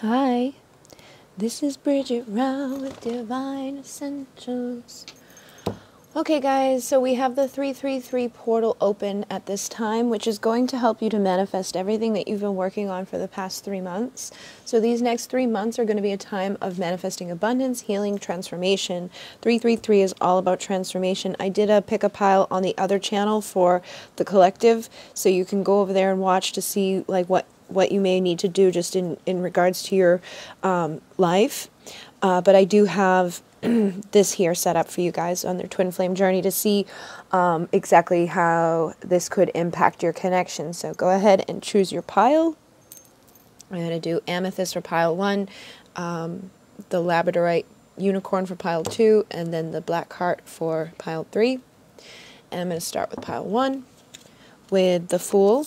Hi, this is Bridget Round with Divine Essentials. Okay guys, so we have the 333 portal open at this time, which is going to help you to manifest everything that you've been working on for the past 3 months. So these next 3 months are going to be a time of manifesting abundance, healing, transformation. 333 is all about transformation. I did a pick a pile on the other channel for the collective, so you can go over there and watch to see like what you may need to do just in regards to your life. But I do have this here set up for you guys on their twin flame journey to see exactly how this could impact your connection. So go ahead and choose your pile. I'm going to do amethyst for pile 1, the labradorite unicorn for pile 2, and then the black heart for pile 3. And I'm going to start with pile 1 with the Fool,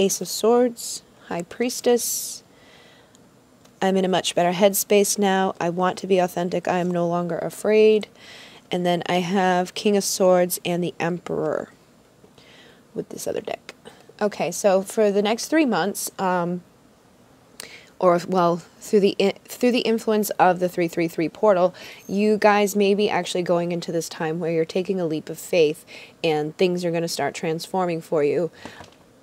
Ace of Swords, High Priestess. I'm in a much better headspace now. I want to be authentic. I am no longer afraid. And then I have King of Swords and the Emperor with this other deck. Okay, so for the next 3 months, through the influence of the 333 portal, you guys may be actually going into this time where you're taking a leap of faith and things are going to start transforming for you.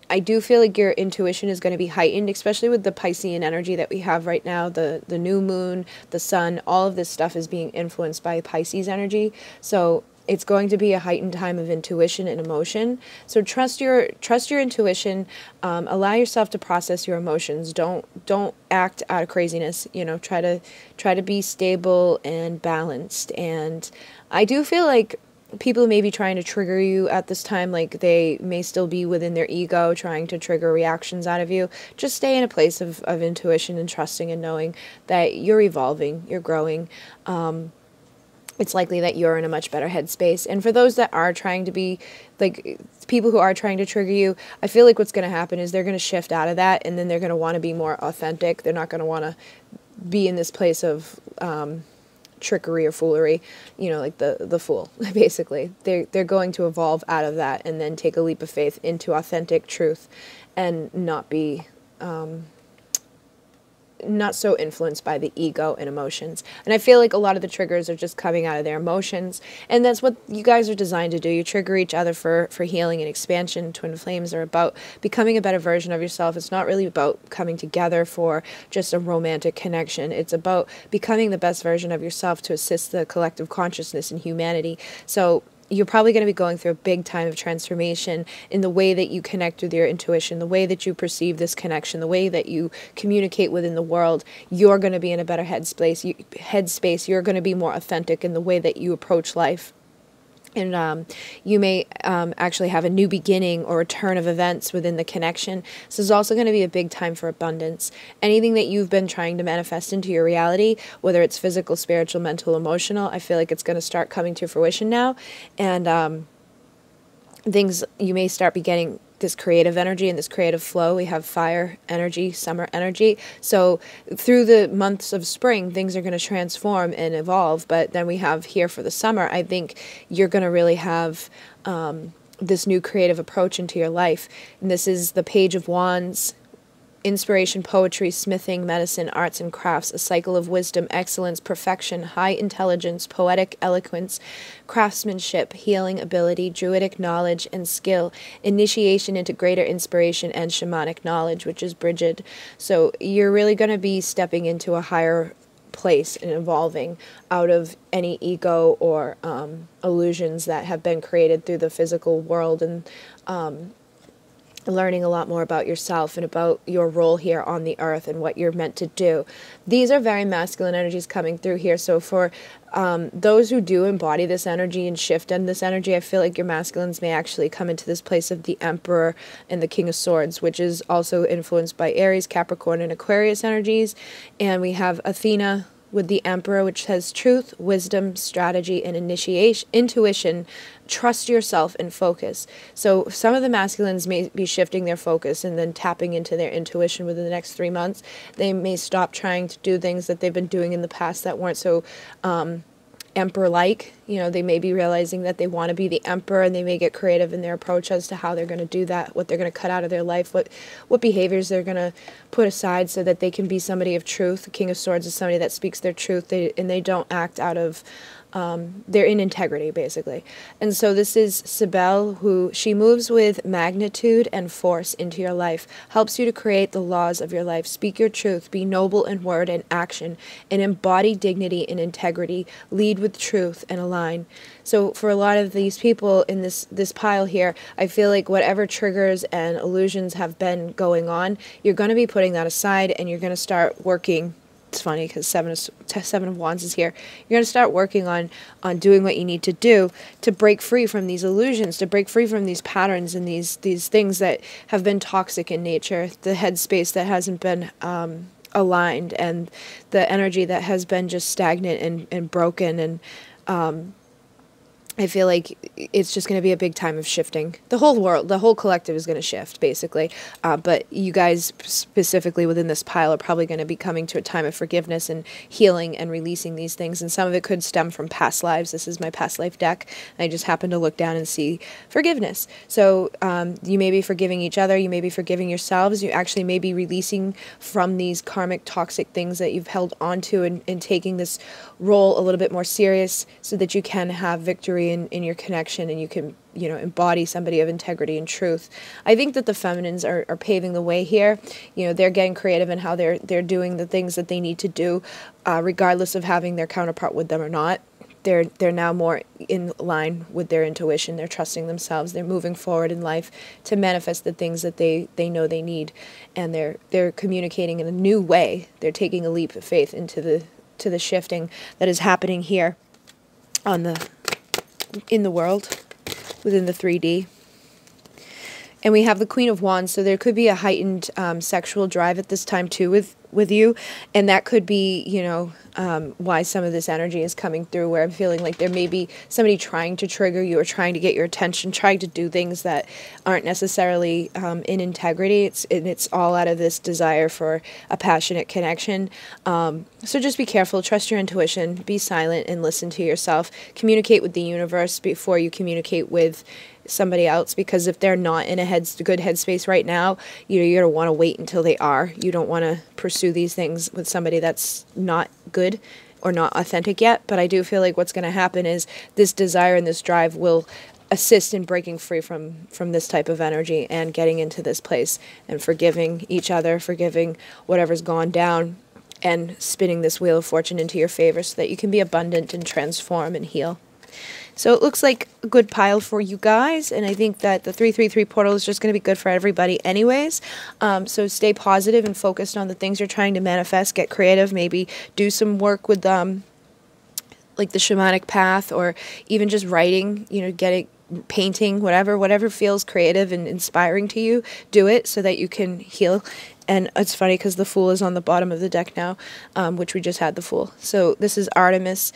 I do feel like your intuition is going to be heightened, especially with the Piscean energy that we have right now, the new moon, the sun, all of this stuff is being influenced by Pisces energy. So it's going to be a heightened time of intuition and emotion. So trust your intuition, allow yourself to process your emotions. Don't act out of craziness, you know, try to be stable and balanced. And I do feel like people may be trying to trigger you at this time, like they may still be within their ego trying to trigger reactions out of you. Just stay in a place of intuition and trusting and knowing that you're evolving, you're growing. It's likely that you're in a much better headspace. And for those that are trying to be, like, people who are trying to trigger you, I feel like what's going to happen is they're going to shift out of that, and then they're going to want to be more authentic. They're not going to want to be in this place of trickery or foolery, you know, like the Fool, basically. They're going to evolve out of that and then take a leap of faith into authentic truth and not be not so influenced by the ego and emotions. And I feel like a lot of the triggers are just coming out of their emotions, and that's what you guys are designed to do. You trigger each other for healing and expansion. Twin flames are about becoming a better version of yourself. It's not really about coming together for just a romantic connection. It's about becoming the best version of yourself to assist the collective consciousness and humanity. So you're probably going to be going through a big time of transformation in the way that you connect with your intuition, the way that you perceive this connection, the way that you communicate within the world. You're going to be in a better headspace. You're going to be more authentic in the way that you approach life. And you may actually have a new beginning or a turn of events within the connection. So it's also going to be a big time for abundance. Anything that you've been trying to manifest into your reality, whether it's physical, spiritual, mental, emotional, I feel like it's going to start coming to fruition now. And things, you may start beginning this creative energy and this creative flow. We have fire energy, summer energy. So through the months of spring, things are going to transform and evolve. But then we have here for the summer, I think you're going to really have this new creative approach into your life. And this is the Page of Wands. Inspiration, poetry, smithing, medicine, arts and crafts, a cycle of wisdom, excellence, perfection, high intelligence, poetic eloquence, craftsmanship, healing ability, druidic knowledge and skill, initiation into greater inspiration, and shamanic knowledge, which is Bridget. So you're really going to be stepping into a higher place and evolving out of any ego or illusions that have been created through the physical world, and learning a lot more about yourself and about your role here on the earth and what you're meant to do. These are very masculine energies coming through here. So for those who do embody this energy and shift in this energy, I feel like your masculines may actually come into this place of the Emperor and the King of Swords, which is also influenced by Aries, Capricorn, and Aquarius energies. And we have Athena with the Emperor, which has truth, wisdom, strategy, and intuition. Trust yourself and focus. So some of the masculines may be shifting their focus and then tapping into their intuition within the next 3 months. They may stop trying to do things that they've been doing in the past that weren't so Emperor-like, You know, they may be realizing that they want to be the emperor, and they may get creative in their approach as to how they're going to do that, what they're going to cut out of their life, what behaviors they're going to put aside so that they can be somebody of truth. The King of Swords is somebody that speaks their truth, and they don't act out of they're in integrity, basically. And so this is Sibel, who she moves with magnitude and force into your life, helps you to create the laws of your life, speak your truth, be noble in word and action, and embody dignity and integrity, lead with truth and align. So for a lot of these people in this pile here, I feel like whatever triggers and illusions have been going on, you're going to be putting that aside, and you're going to start working. It's funny because Seven of Wands is here. You're going to start working on doing what you need to do to break free from these illusions, to break free from these patterns and these things that have been toxic in nature, the headspace that hasn't been aligned, and the energy that has been just stagnant and broken. And I feel like it's just going to be a big time of shifting. The whole world, the whole collective is going to shift, basically. But you guys, specifically within this pile, are probably going to be coming to a time of forgiveness and healing and releasing these things. And some of it could stem from past lives. This is my past life deck. And I just happened to look down and see forgiveness. So you may be forgiving each other. You may be forgiving yourselves. You actually may be releasing from these karmic, toxic things that you've held onto, and taking this role a little bit more serious so that you can have victory in your connection, and you can, you know, embody somebody of integrity and truth. I think that the feminines are paving the way here. You know, they're getting creative in how they're doing the things that they need to do, regardless of having their counterpart with them or not. They're now more in line with their intuition. They're trusting themselves. They're moving forward in life to manifest the things that they know they need, and they're communicating in a new way. They're taking a leap of faith into the shifting that is happening here in the world, within the 3D. And we have the Queen of Wands, so there could be a heightened sexual drive at this time too with you, and that could be, you know, why some of this energy is coming through, where I'm feeling like there may be somebody trying to trigger you or trying to get your attention, trying to do things that aren't necessarily in integrity. It's all out of this desire for a passionate connection. So just be careful, trust your intuition, be silent and listen to yourself, communicate with the universe before you communicate with somebody else, because if they're not in a good headspace right now, you know, you're going to want to wait until they are. You don't want to pursue these things with somebody that's not good or not authentic yet. But I do feel like what's going to happen is this desire and this drive will assist in breaking free from this type of energy and getting into this place and forgiving each other, forgiving whatever's gone down, and spinning this wheel of fortune into your favor so that you can be abundant and transform and heal. So it looks like a good pile for you guys, and I think that the 333 portal is just going to be good for everybody anyways. So stay positive and focused on the things you're trying to manifest. Get creative, maybe do some work with like the shamanic path, or even just writing, you know, painting, whatever feels creative and inspiring to you, do it so that you can heal. And it's funny because the Fool is on the bottom of the deck now, which we just had the Fool. So this is Artemis,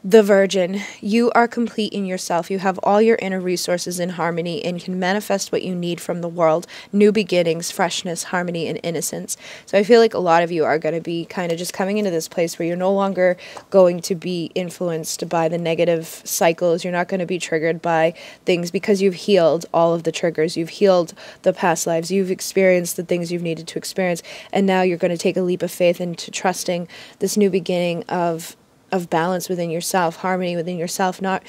the Virgin. You are complete in yourself. You have all your inner resources in harmony and can manifest what you need from the world. New beginnings, freshness, harmony, and innocence. So I feel like a lot of you are going to be kind of just coming into this place where you're no longer going to be influenced by the negative cycles. You're not going to be triggered by things because you've healed all of the triggers. You've healed the past lives. You've experienced the things you've needed to experience. And now you're going to take a leap of faith into trusting this new beginning of balance within yourself, harmony within yourself, not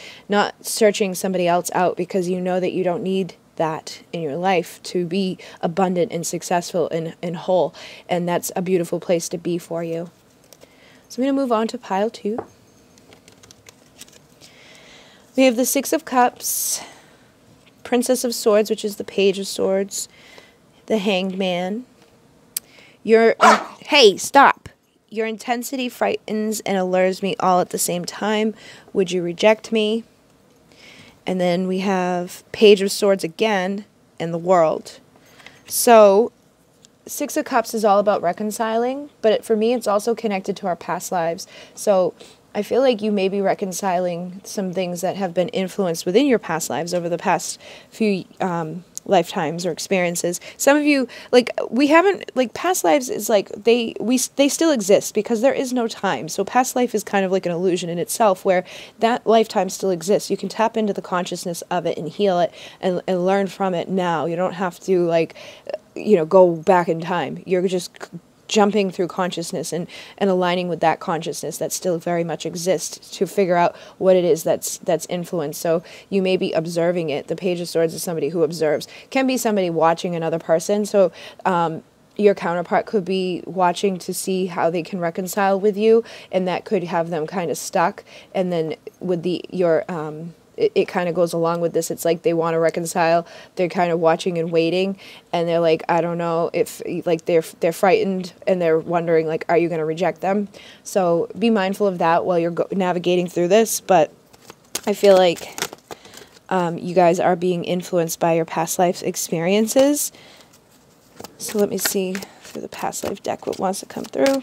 searching somebody else out, because you know that you don't need that in your life to be abundant and successful and whole. And that's a beautiful place to be for you. So I'm going to move on to pile 2. We have the Six of Cups, Princess of Swords, which is the Page of Swords, the Hanged Man. Hey, stop. Your intensity frightens and allures me all at the same time. Would you reject me? And then we have Page of Swords again, and the World. So Six of Cups is all about reconciling, but for me it's also connected to our past lives. So I feel like you may be reconciling some things that have been influenced within your past lives over the past few lifetimes or experiences. Some of you, like, we haven't, like, past lives is like they still exist because there is no time. So past life is kind of like an illusion in itself, where that lifetime still exists. You can tap into the consciousness of it and heal it and learn from it now. You don't have to, like, go back in time. You're just jumping through consciousness and aligning with that consciousness that still very much exists to figure out what it is that's influenced. So you may be observing it. The Page of Swords is somebody who observes. Can be somebody watching another person. So your counterpart could be watching to see how they can reconcile with you, and that could have them kind of stuck. And then with it kind of goes along with this. It's like they want to reconcile. They're kind of watching and waiting, and they're like, I don't know if, like, they're frightened, and they're wondering, like, are you going to reject them? So be mindful of that while you're navigating through this. But I feel like you guys are being influenced by your past life experiences. So let me see through the past life deck what wants to come through.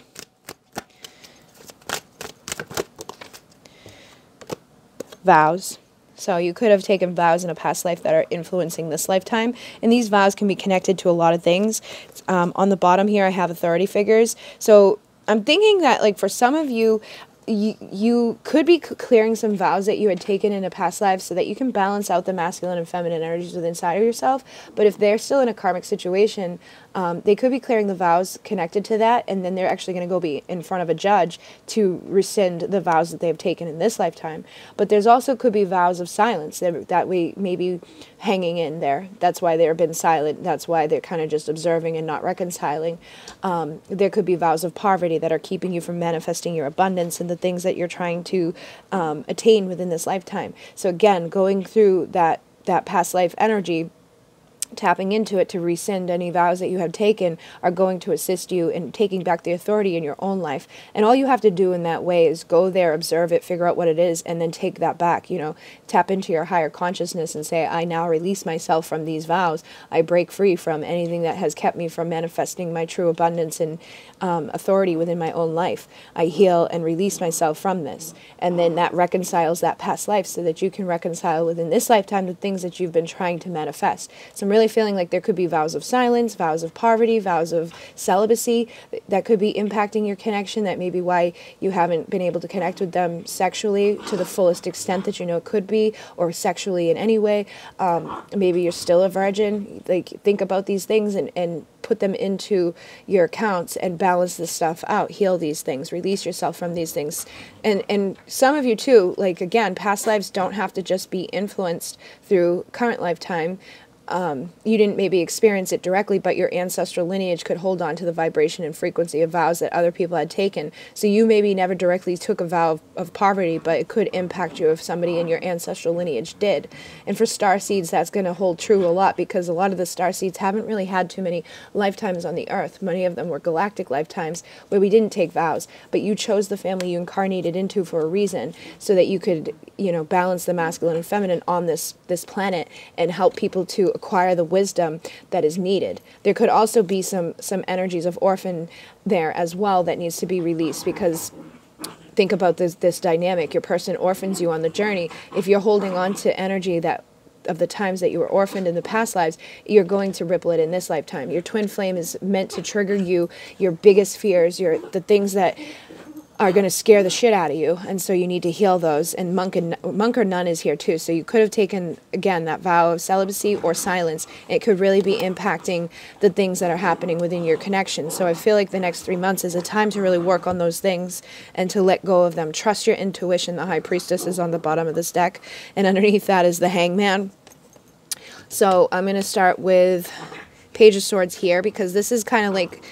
Vows. So you could have taken vows in a past life that are influencing this lifetime. And these vows can be connected to a lot of things. On the bottom here, I have authority figures. So I'm thinking that, like, for some of you, you could be clearing some vows that you had taken in a past life so that you can balance out the masculine and feminine energies within inside of yourself. But if they're still in a karmic situation, they could be clearing the vows connected to that, and then they're actually going to go be in front of a judge to rescind the vows that they have taken in this lifetime. But there's also could be vows of silence that we may be hanging in there. That's why they've been silent. That's why they're kind of just observing and not reconciling. There could be vows of poverty that are keeping you from manifesting your abundance and the things that you're trying to attain within this lifetime. So again, going through that past life energy, tapping into it to rescind any vows that you have taken, are going to assist you in taking back the authority in your own life. And all you have to do in that way is go there, observe it, figure out what it is, and then take that back. Tap into your higher consciousness and say, I now release myself from these vows. I break free from anything that has kept me from manifesting my true abundance and authority within my own life. I heal and release myself from this. And then that reconciles that past life so that you can reconcile within this lifetime the things that you've been trying to manifest. So I'm really feeling like there could be vows of silence, vows of poverty, vows of celibacy that could be impacting your connection. That may be why you haven't been able to connect with them sexually to the fullest extent that it could be, or sexually in any way. Maybe you're still a virgin. Like, think about these things and put them into your accounts and balance this stuff out. Heal these things. Release yourself from these things. And some of you too, like, again, past lives don't have to just be influenced through current lifetime. You didn't maybe experience it directly, but your ancestral lineage could hold on to the vibration and frequency of vows that other people had taken. So you maybe never directly took a vow of poverty, but it could impact you if somebody in your ancestral lineage did. And for star seeds, that's going to hold true a lot, because a lot of the star seeds haven't really had too many lifetimes on the earth. Many of them were galactic lifetimes where we didn't take vows, but you chose the family you incarnated into for a reason, so that you could, balance the masculine and feminine on this planet and help people to acquire the wisdom that is needed. There could also be some energies of orphan there as well that needs to be released, because think about this dynamic. Your person orphans you on the journey. If you're holding on to energy that of the times that you were orphaned in the past lives, you're going to ripple it in this lifetime. Your twin flame is meant to trigger your biggest fears, the things that are going to scare the shit out of you, and so you need to heal those. And monk or nun is here too, so you could have taken, again, that vow of celibacy or silence. It could really be impacting the things that are happening within your connection. So I feel like the next 3 months is a time to really work on those things and to let go of them. Trust your intuition. The High Priestess is on the bottom of this deck, and underneath that is the Hangman. So I'm going to start with Page of Swords here, because this is kind of like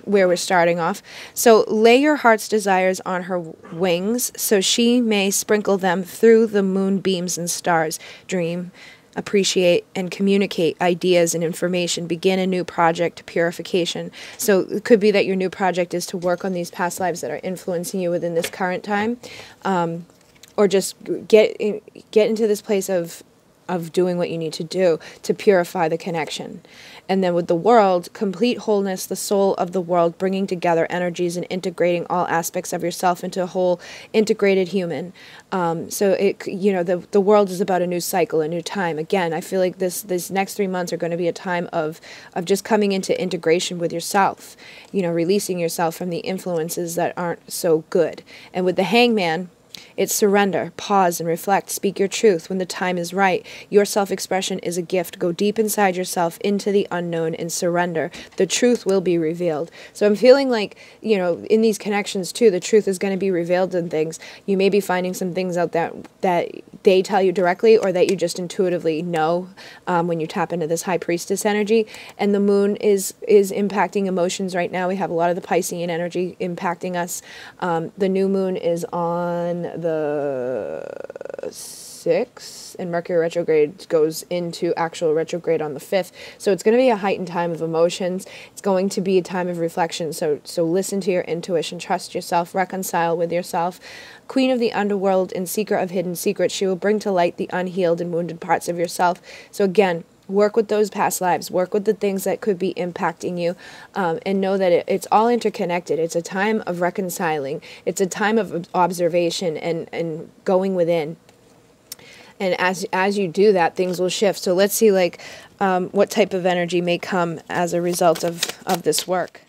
where we're starting off. So lay your heart's desires on her wings, so she may sprinkle them through the moonbeams and stars. Dream, appreciate, and communicate ideas and information. Begin a new project, purification. So it could be that your new project is to work on these past lives that are influencing you within this current time, or just get into this place of of doing what you need to do to purify the connection. And then with the world, complete wholeness, the soul of the world, bringing together energies and integrating all aspects of yourself into a whole integrated human. So it, you know, the world is about a new cycle, a new time. Again, I feel like this next 3 months are going to be a time of just coming into integration with yourself, you know, releasing yourself from the influences that aren't so good. And with the Hangman, it's surrender, pause and reflect, speak your truth when the time is right. Your self-expression is a gift. Go deep inside yourself into the unknown and surrender. The truth will be revealed. So I'm feeling like, you know, in these connections too, the truth is going to be revealed in things. You may be finding some things out that they tell you directly or that you just intuitively know when you tap into this high priestess energy. And the moon is impacting emotions right now. We have a lot of the Piscean energy impacting us. The new moon is on the 6th, and Mercury retrograde goes into actual retrograde on the 5th. So it's going to be a heightened time of emotions. It's going to be a time of reflection. So listen to your intuition, trust yourself, reconcile with yourself. Queen of the underworld and seeker of hidden secrets, she will bring to light the unhealed and wounded parts of yourself. So again, work with those past lives, work with the things that could be impacting you, and know that it's all interconnected. It's a time of reconciling. It's a time of observation and going within. And as you do that, things will shift. So let's see like what type of energy may come as a result of this work.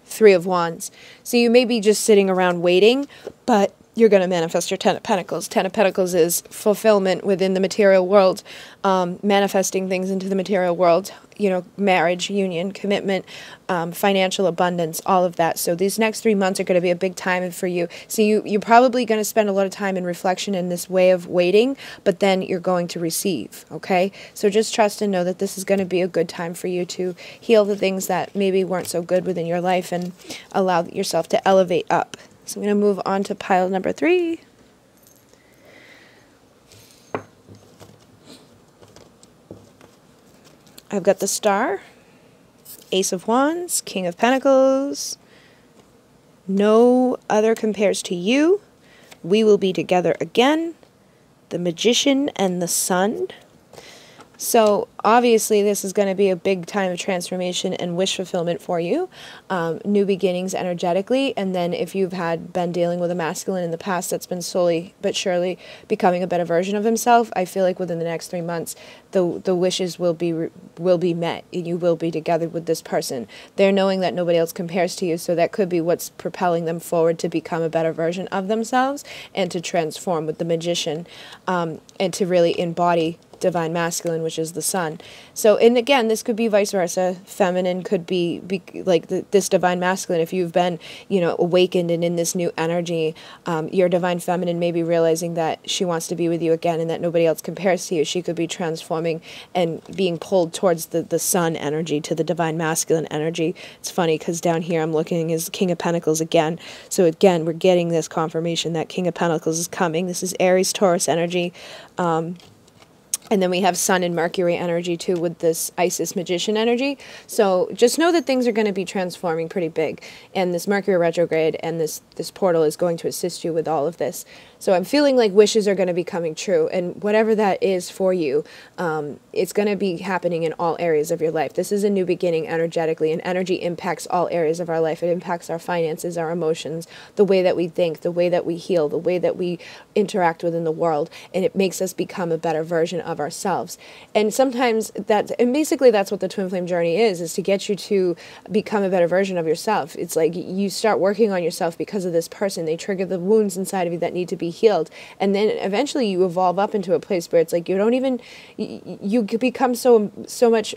3 of Wands. So you may be just sitting around waiting, but you're going to manifest your 10 of Pentacles. 10 of Pentacles is fulfillment within the material world, manifesting things into the material world, you know, marriage, union, commitment, financial abundance, all of that. So these next 3 months are going to be a big time for you. So you're probably going to spend a lot of time in reflection in this way of waiting, but then you're going to receive, okay? So just trust and know that this is going to be a good time for you to heal the things that maybe weren't so good within your life and allow yourself to elevate up. So I'm going to move on to pile number 3. I've got the Star, Ace of Wands, King of Pentacles. No other compares to you. We will be together again. The Magician and the Sun. So obviously this is going to be a big time of transformation and wish fulfillment for you. New beginnings energetically. And then if you've been dealing with a masculine in the past that's been slowly but surely becoming a better version of himself, I feel like within the next 3 months the wishes will be met. You will be together with this person. They're knowing that nobody else compares to you, so that could be what's propelling them forward to become a better version of themselves and to transform with the Magician, and to really embody divine masculine, which is the Sun. So, and again, this could be vice versa. Feminine could be like this divine masculine. If you've been, you know, awakened and in this new energy, your divine feminine may be realizing that she wants to be with you again and that nobody else compares to you. She could be transforming and being pulled towards the Sun energy, to the divine masculine energy. It's funny because down here I'm looking as King of Pentacles again. So again, we're getting this confirmation that King of Pentacles is coming. This is Aries, Taurus energy. And then we have Sun and Mercury energy too with this Isis Magician energy. So just know that things are going to be transforming pretty big. And this Mercury retrograde and this portal is going to assist you with all of this. So I'm feeling like wishes are going to be coming true. And whatever that is for you, it's going to be happening in all areas of your life. This is a new beginning energetically, and energy impacts all areas of our life. It impacts our finances, our emotions, the way that we think, the way that we heal, the way that we interact within the world. And it makes us become a better version of ourselves. And sometimes basically that's what the twin flame journey is to get you to become a better version of yourself. It's like you start working on yourself because of this person. They trigger the wounds inside of you that need to be healed. And then eventually you evolve up into a place where it's like you become so much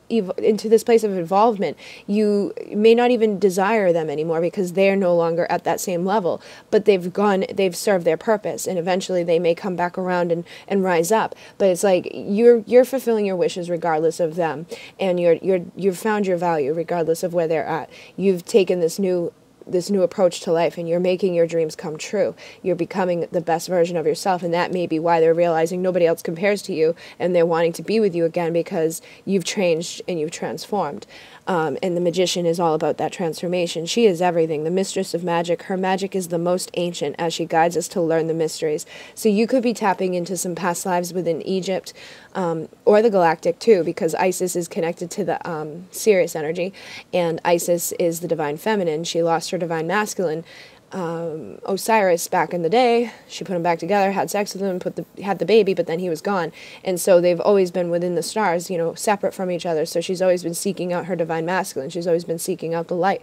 into this place of involvement, you may not even desire them anymore because they're no longer at that same level, but they've served their purpose, and eventually they may come back around and rise up. But it's like you're fulfilling your wishes regardless of them, and you've found your value regardless of where they're at. You've taken this new this new approach to life, and you're making your dreams come true. You're becoming the best version of yourself, and that may be why they're realizing nobody else compares to you, and they're wanting to be with you again because you've changed and you've transformed. And the magician is all about that transformation. She is everything, the mistress of magic. Her magic is the most ancient as she guides us to learn the mysteries. So you could be tapping into some past lives within Egypt, or the galactic too, because Isis is connected to the Sirius energy, and Isis is the divine feminine. She lost her divine masculine, Osiris, back in the day. She put him back together, had sex with him, had the baby, but then he was gone. And so they've always been within the stars, you know, separate from each other. So she's always been seeking out her divine masculine. She's always been seeking out the light.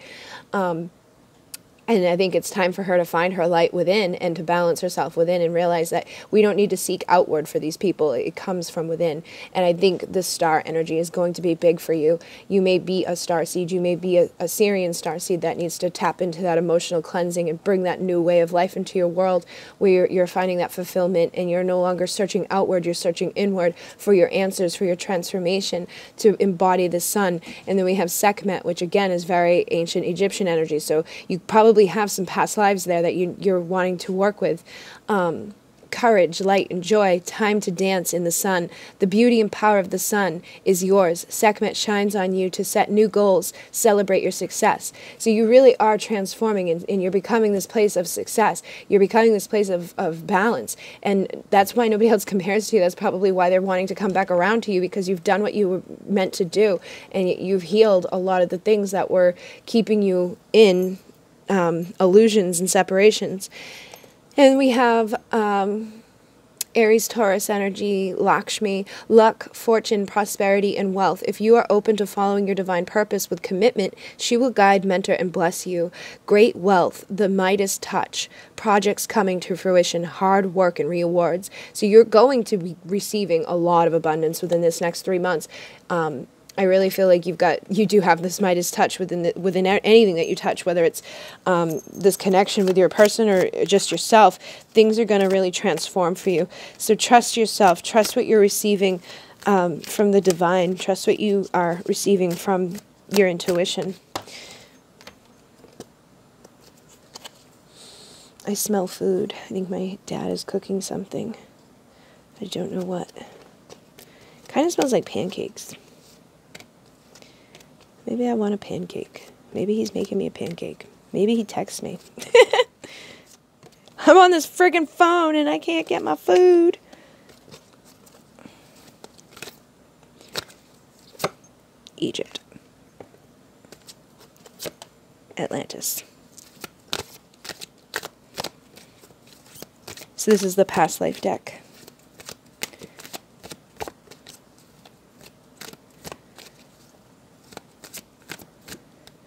And I think it's time for her to find her light within and to balance herself within and realize that we don't need to seek outward for these people. It comes from within. And I think the star energy is going to be big for you. You may be a starseed. You may be a Syrian starseed that needs to tap into that emotional cleansing and bring that new way of life into your world, where you're finding that fulfillment and you're no longer searching outward. You're searching inward for your answers, for your transformation, to embody the sun. And then we have Sekhmet, which again is very ancient Egyptian energy. So you probably have some past lives there that you're wanting to work with. Courage, light, and joy, time to dance in the sun. The beauty and power of the sun is yours. Sekhmet shines on you to set new goals, celebrate your success. So you really are transforming, and you're becoming this place of success. You're becoming this place of balance. And that's why nobody else compares to you. That's probably why they're wanting to come back around to you, because you've done what you were meant to do. And you've healed a lot of the things that were keeping you in illusions and separations. And we have Aries, Taurus energy, Lakshmi, luck, fortune, prosperity, and wealth. If you are open to following your divine purpose with commitment, she will guide, mentor, and bless you. Great wealth, the Midas touch, projects coming to fruition, hard work, and rewards. So you're going to be receiving a lot of abundance within this next 3 months. I really feel like you do have this Midas touch within anything that you touch, whether it's this connection with your person or just yourself. Things are going to really transform for you. So trust yourself. Trust what you're receiving from the divine. Trust what you are receiving from your intuition. I smell food. I think my dad is cooking something. I don't know what. Kind of smells like pancakes. Maybe I want a pancake. Maybe he's making me a pancake. Maybe he texts me. I'm on this friggin' phone and I can't get my food. Egypt. Atlantis. So this is the past life deck.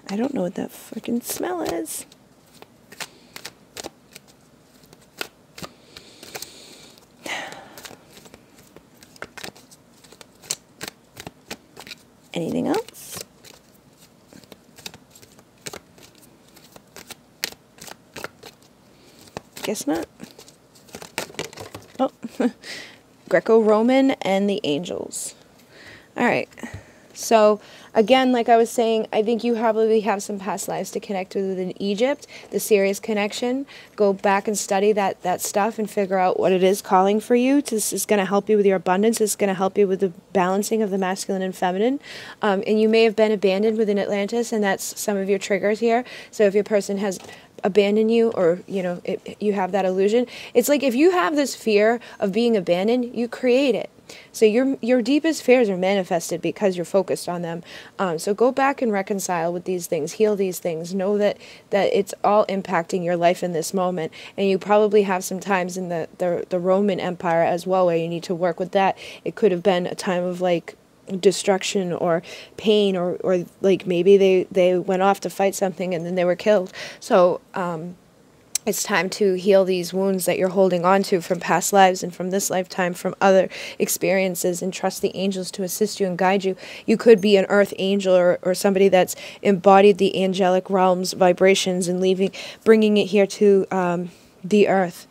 I don't know what that freaking smell is. Anything else? Guess not. Oh, Greco-Roman and the angels. All right. So again, like I was saying, I think you probably have some past lives to connect with within Egypt, the Sirius connection. Go back and study that stuff and figure out what it is calling for you. This is going to help you with your abundance. It's going to help you with the balancing of the masculine and feminine. And you may have been abandoned within Atlantis, and that's some of your triggers here. So if your person has abandoned you, or you have that illusion, it's like if you have this fear of being abandoned, you create it. So your deepest fears are manifested because you're focused on them. So go back and reconcile with these things, heal these things, know that it's all impacting your life in this moment. And you probably have some times in the Roman Empire as well where you need to work with that. It could have been a time of like destruction or pain, or like maybe they went off to fight something and then they were killed. So it's time to heal these wounds that you're holding on to from past lives and from this lifetime, from other experiences, and trust the angels to assist you and guide you. You could be an earth angel or somebody that's embodied the angelic realms vibrations and bringing it here to the earth.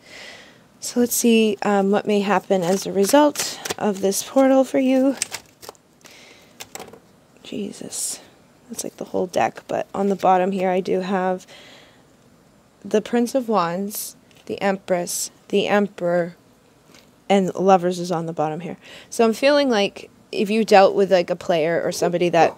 So let's see what may happen as a result of this portal for you. Jesus. That's like the whole deck, but on the bottom here I do have the Prince of Wands, the Empress, the Emperor, and Lovers is on the bottom here. So I'm feeling like if you dealt with like a player or somebody that,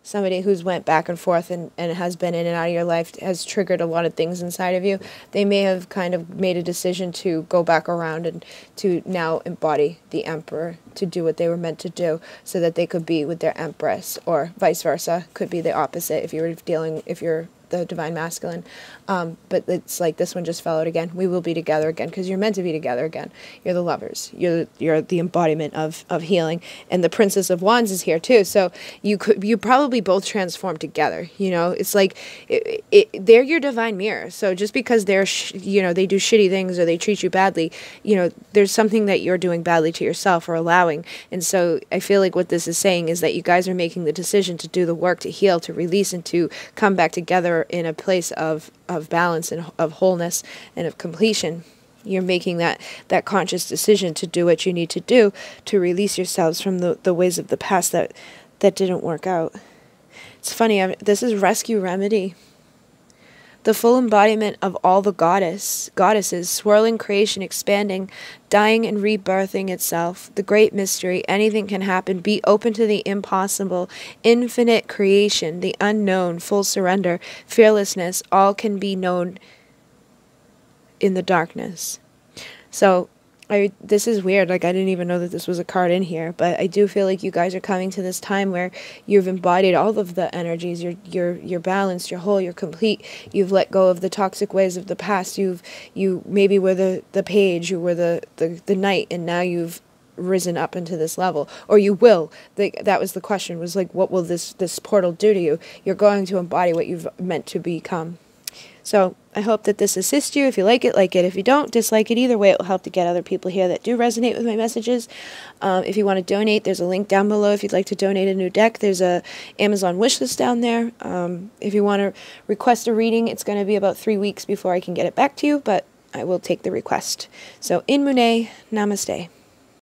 somebody who's went back and forth and has been in and out of your life, has triggered a lot of things inside of you, they may have kind of made a decision to go back around and to now embody the Emperor, to do what they were meant to do so that they could be with their Empress, or vice versa. Could be the opposite if you're the Divine Masculine. But it's like this one just fell out again. We will be together again because you're meant to be together again. You're the Lovers. You're the embodiment of healing. And the Princess of Wands is here too. So you probably both transform together. You know, it's like they're your divine mirror. So just because they're they do shitty things or they treat you badly, there's something that you're doing badly to yourself or allowing. And so I feel like what this is saying is that you guys are making the decision to do the work, to heal, to release, and to come back together in a place of balance and of wholeness and of completion. You're making that conscious decision to do what you need to do to release yourselves from the ways of the past that didn't work out. It's funny, this is Rescue Remedy. The full embodiment of all the goddesses, swirling creation, expanding, dying and rebirthing itself. The great mystery, anything can happen. Be open to the impossible, infinite creation, the unknown, full surrender, fearlessness, all can be known in the darkness. So, this is weird. Like, I didn't even know that this was a card in here, but I do feel like you guys are coming to this time where you've embodied all of the energies. You're balanced, you're whole, you're complete. You've let go of the toxic ways of the past. You maybe were the page, you were the knight, and now you've risen up into this level, or you will. That was the question, was like, what will this portal do to you? You're going to embody what you've meant to become. So I hope that this assists you. If you like it, like it. If you don't, dislike it. Either way, it will help to get other people here that do resonate with my messages. If you want to donate, there's a link down below. If you'd like to donate a new deck, there's a Amazon wishlist down there. If you want to request a reading, it's going to be about 3 weeks before I can get it back to you, but I will take the request. So, in Mune, namaste.